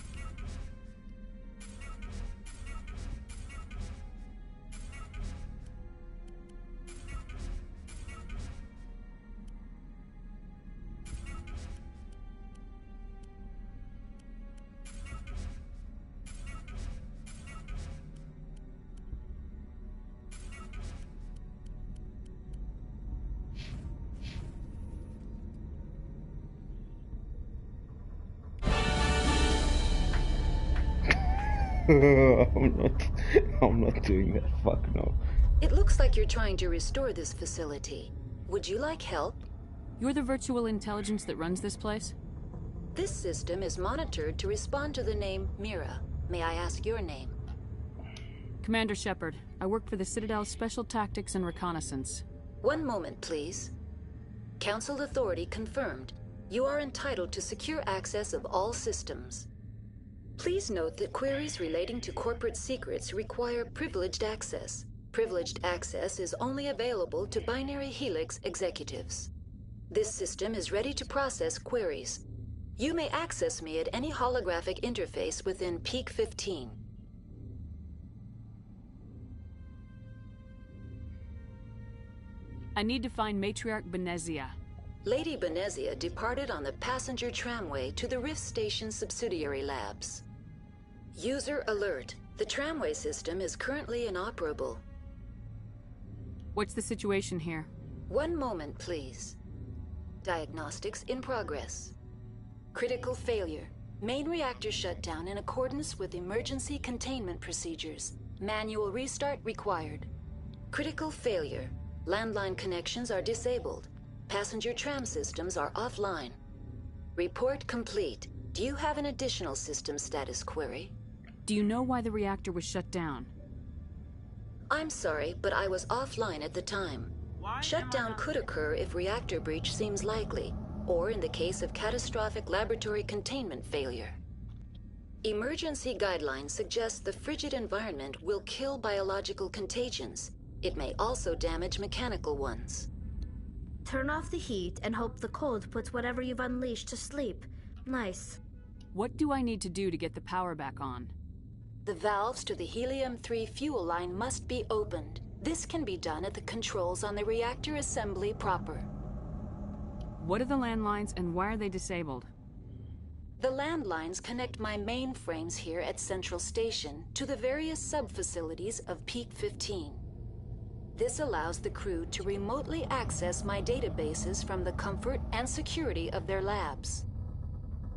[SPEAKER 1] I'm not doing that. Fuck no.
[SPEAKER 18] It looks like you're trying to restore this facility. Would you like help?
[SPEAKER 3] You're the virtual intelligence that runs this place?
[SPEAKER 18] This system is monitored to respond to the name Mira. May I ask your name?
[SPEAKER 3] Commander Shepard. I work for the Citadel's Special Tactics and Reconnaissance.
[SPEAKER 18] One moment, please. Council authority confirmed. You are entitled to secure access of all systems. Please note that queries relating to corporate secrets require privileged access. Privileged access is only available to Binary Helix executives. This system is ready to process queries. You may access me at any holographic interface within Peak 15.
[SPEAKER 3] I need to find Matriarch Benezia.
[SPEAKER 18] Lady Benezia departed on the passenger tramway to the Rift Station subsidiary labs. User alert. The tramway system is currently inoperable.
[SPEAKER 3] What's the situation here?
[SPEAKER 18] One moment, please. Diagnostics in progress. Critical failure. Main reactor shut down in accordance with emergency containment procedures. Manual restart required. Critical failure. Landline connections are disabled. Passenger tram systems are offline. Report complete. Do you have an additional system status query?
[SPEAKER 3] Do you know why the reactor was shut down?
[SPEAKER 18] I'm sorry, but I was offline at the time. Shutdown could occur if reactor breach seems likely, or in the case of catastrophic laboratory containment failure. Emergency guidelines suggest the frigid environment will kill biological contagions. It may also damage mechanical ones.
[SPEAKER 12] Turn off the heat and hope the cold puts whatever you've unleashed to sleep. Nice.
[SPEAKER 3] What do I need to do to get the power back on?
[SPEAKER 18] The valves to the helium-3 fuel line must be opened. This can be done at the controls on the reactor assembly proper.
[SPEAKER 3] What are the landlines and why are they disabled?
[SPEAKER 18] The landlines connect my mainframes here at Central Station to the various sub-facilities of Peak 15. This allows the crew to remotely access my databases from the comfort and security of their labs.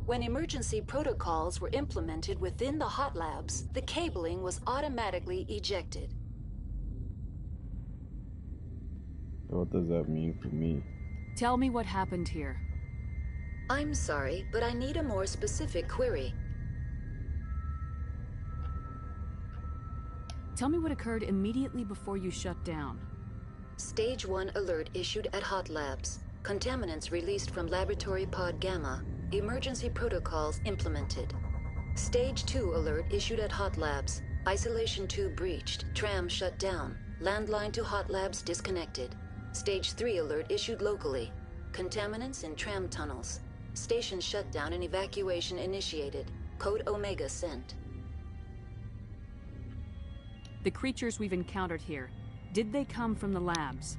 [SPEAKER 18] When emergency protocols were implemented within the hot labs, the cabling was automatically ejected.
[SPEAKER 1] What does that mean for me?
[SPEAKER 3] Tell me what happened here.
[SPEAKER 18] I'm sorry, but I need a more specific query.
[SPEAKER 3] Tell me what occurred immediately before you shut down.
[SPEAKER 18] Stage 1 alert issued at Hot Labs. Contaminants released from Laboratory Pod Gamma. Emergency protocols implemented. Stage 2 alert issued at Hot Labs. Isolation tube breached. Tram shut down. Landline to Hot Labs disconnected. Stage 3 alert issued locally. Contaminants in tram tunnels. Station shutdown and evacuation initiated. Code Omega sent.
[SPEAKER 3] The creatures we've encountered here, did they come from the labs?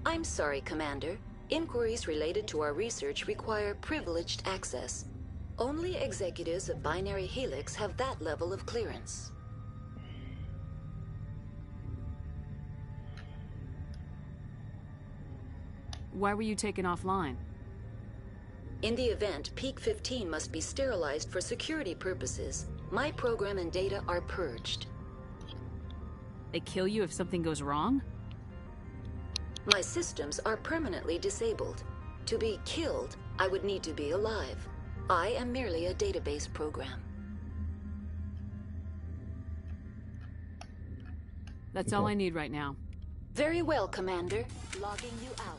[SPEAKER 18] I'm sorry, Commander. Inquiries related to our research require privileged access. Only executives of Binary Helix have that level of clearance.
[SPEAKER 3] Why were you taken offline?
[SPEAKER 18] In the event, Peak 15 must be sterilized for security purposes. My program and data are purged.
[SPEAKER 3] They kill you if something goes wrong?
[SPEAKER 18] My systems are permanently disabled. To be killed, I would need to be alive. I am merely a database program.
[SPEAKER 3] That's all I need right now.
[SPEAKER 18] Very well, Commander. Logging you out.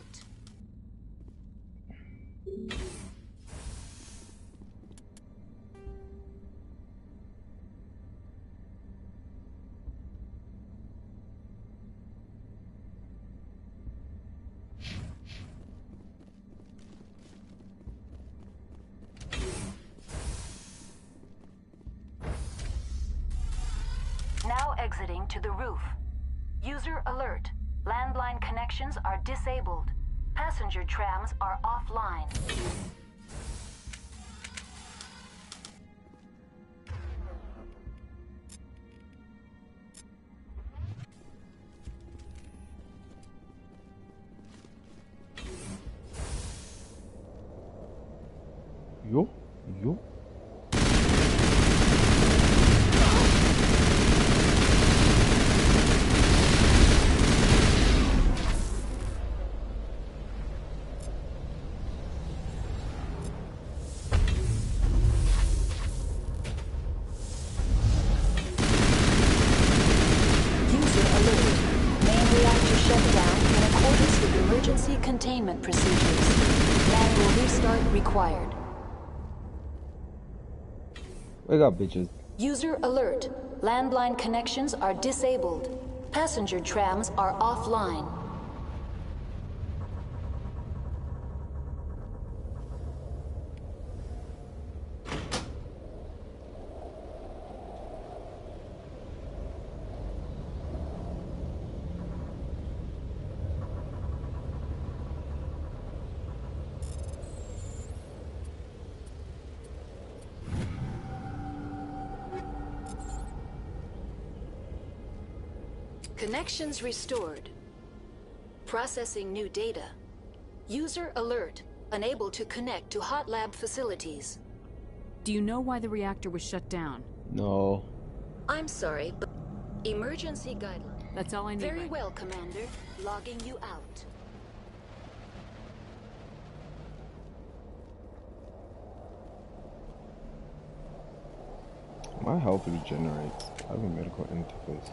[SPEAKER 19] Now exiting to the roof. User alert. Landline connections are disabled. Passenger trams are offline.
[SPEAKER 1] Yo.
[SPEAKER 18] Emergency containment procedures. Manual restart required.
[SPEAKER 1] Wake up, bitches.
[SPEAKER 18] User alert. Landline connections are disabled. Passenger trams are offline. Connections restored. Processing new data. User alert. Unable to connect to hot lab facilities.
[SPEAKER 3] Do you know why the reactor was shut down?
[SPEAKER 1] No.
[SPEAKER 18] I'm sorry, but emergency guidelines.
[SPEAKER 3] That's all I need.
[SPEAKER 18] Very well, Commander. Logging you out.
[SPEAKER 1] My health regenerates. I have a medical interface.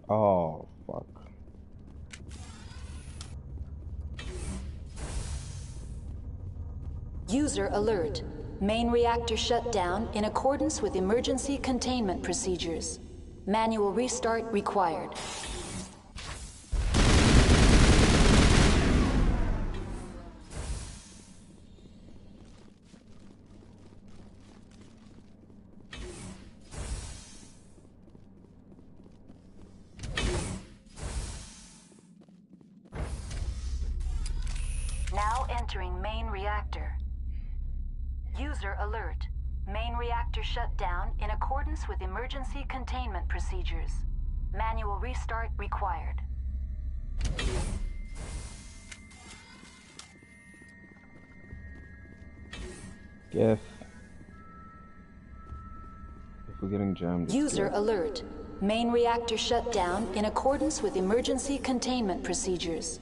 [SPEAKER 1] Oh, fuck.
[SPEAKER 18] User alert. Main reactor shut down in accordance with emergency containment procedures. Manual restart required.
[SPEAKER 19] Now entering main reactor. User alert. Main reactor shut down in accordance with emergency containment procedures. Manual restart required.
[SPEAKER 1] If we're getting jammed.
[SPEAKER 18] User alert. Main reactor shut down in accordance with emergency containment procedures.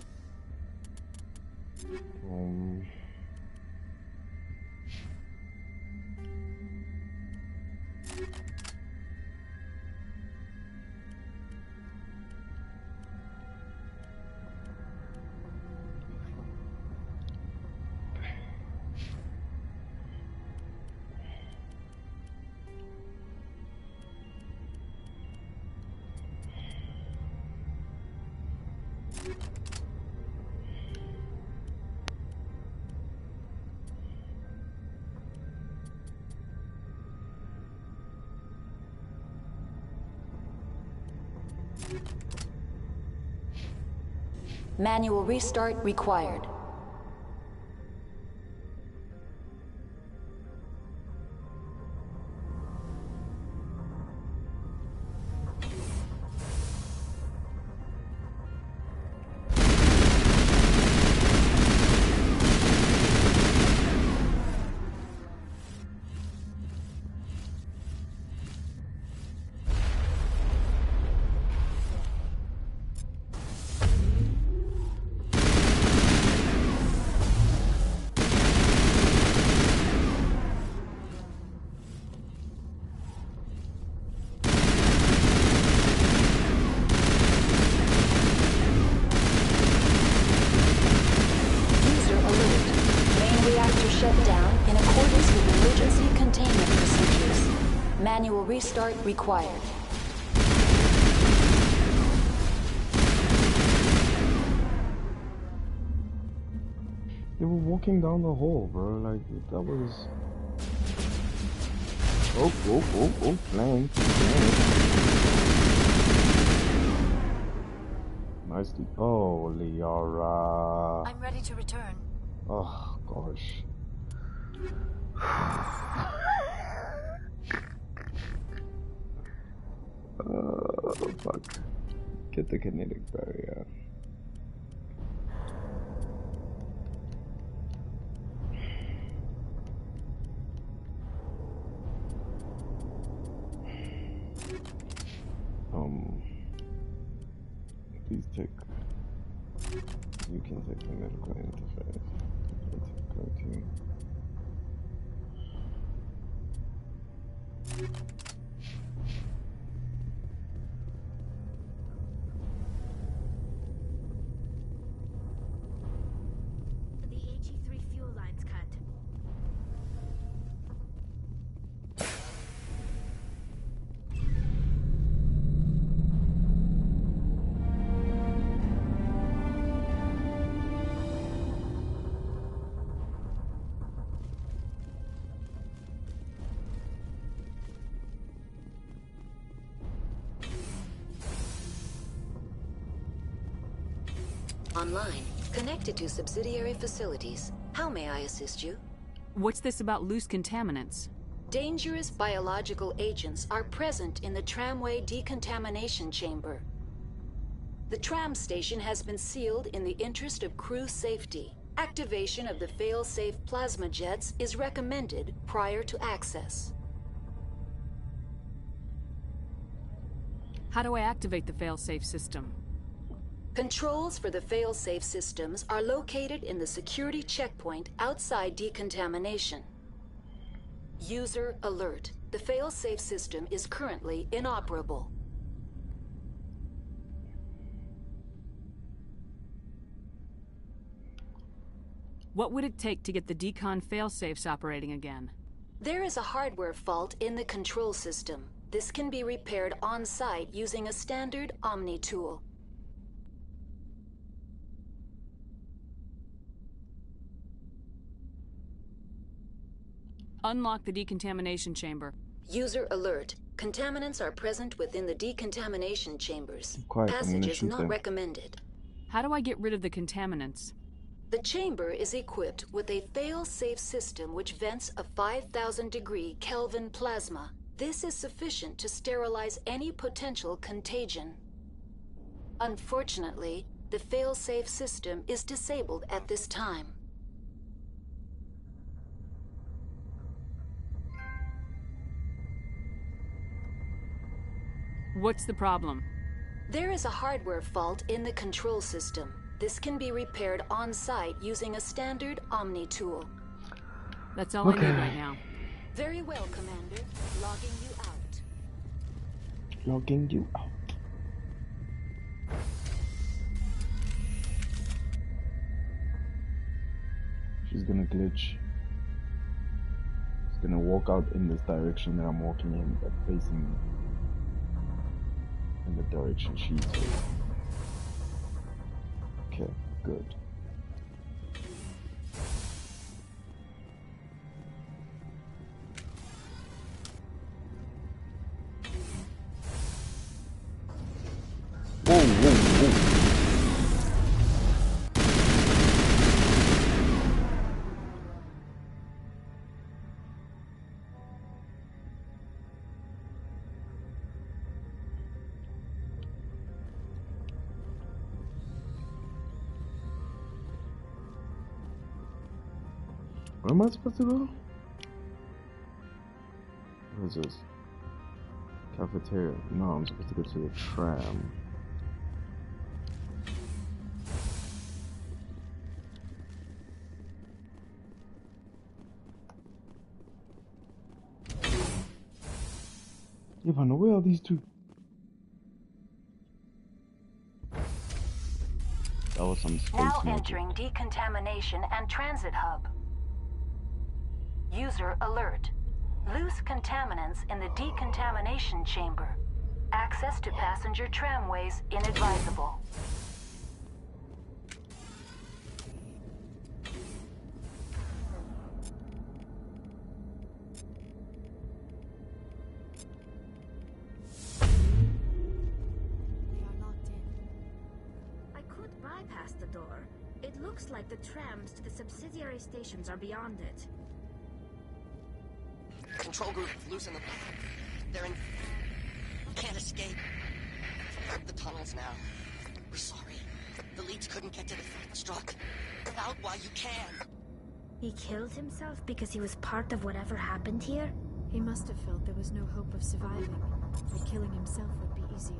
[SPEAKER 18] Manual restart required.
[SPEAKER 19] restart required.
[SPEAKER 1] They were walking down the hall, bro. Like, that was... Oh, flank. Nicely. Oh, Liara.
[SPEAKER 4] I'm ready to return.
[SPEAKER 1] Oh, gosh. Oh, fuck. Get the kinetic barrier. Please take. You can take the medical interface. Go to.
[SPEAKER 12] The AG3 fuel line's cut.
[SPEAKER 18] Online, connected to subsidiary facilities. How may I assist you?
[SPEAKER 3] What's this about loose contaminants?
[SPEAKER 18] Dangerous biological agents are present in the tramway decontamination chamber. The tram station has been sealed in the interest of crew safety. Activation of the fail-safe plasma jets is recommended prior to access.
[SPEAKER 3] How do I activate the fail-safe system?
[SPEAKER 18] Controls for the fail-safe systems are located in the security checkpoint outside decontamination. User alert. The fail-safe system is currently inoperable.
[SPEAKER 3] What would it take to get the decon fail-safes operating again?
[SPEAKER 18] There is a hardware fault in the control system. This can be repaired on-site using a standard Omni tool.
[SPEAKER 3] Unlock the decontamination chamber.
[SPEAKER 18] User alert. Contaminants are present within the decontamination chambers.
[SPEAKER 1] Quiet,
[SPEAKER 18] Passage is not recommended.
[SPEAKER 3] How do I get rid of the contaminants?
[SPEAKER 18] The chamber is equipped with a fail-safe system which vents a 5,000-degree Kelvin plasma. This is sufficient to sterilize any potential contagion. Unfortunately, the fail-safe system is disabled at this time.
[SPEAKER 3] What's the problem?
[SPEAKER 18] There is a hardware fault in the control system. This can be repaired on-site using a standard Omni tool.
[SPEAKER 3] That's all I need right now.
[SPEAKER 18] Very well, Commander. Logging you out.
[SPEAKER 1] Logging you out. She's gonna glitch. She's gonna walk out in this direction that I'm walking in, but facing in the direction she's in. Okay, good. Whoa, whoa, whoa. Where am I supposed to go? What is this? Cafeteria. No, I'm supposed to go to the tram. Ivan, where are these two? That was some space
[SPEAKER 19] Now
[SPEAKER 1] magic.
[SPEAKER 19] entering decontamination and transit hub. User alert. Loose contaminants in the decontamination chamber. Access to passenger tramways inadvisable.
[SPEAKER 12] Bypass the door. It looks like the trams to the subsidiary stations are beyond it.
[SPEAKER 20] Control group, loosen them. They're in... Can't escape. The tunnels now. We're sorry. The leads couldn't get to the struck. Get out while you can.
[SPEAKER 12] He killed himself because he was part of whatever happened here?
[SPEAKER 4] He must have felt there was no hope of surviving, that killing himself would be easier.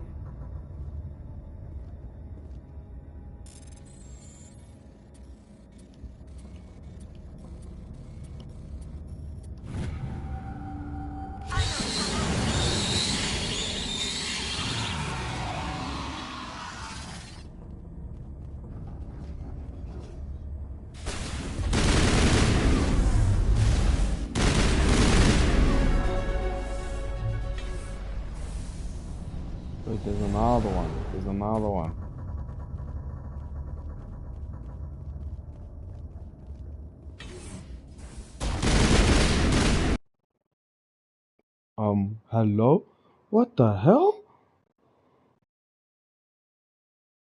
[SPEAKER 1] Wait, there's another one. There's another one. Hello? What the hell?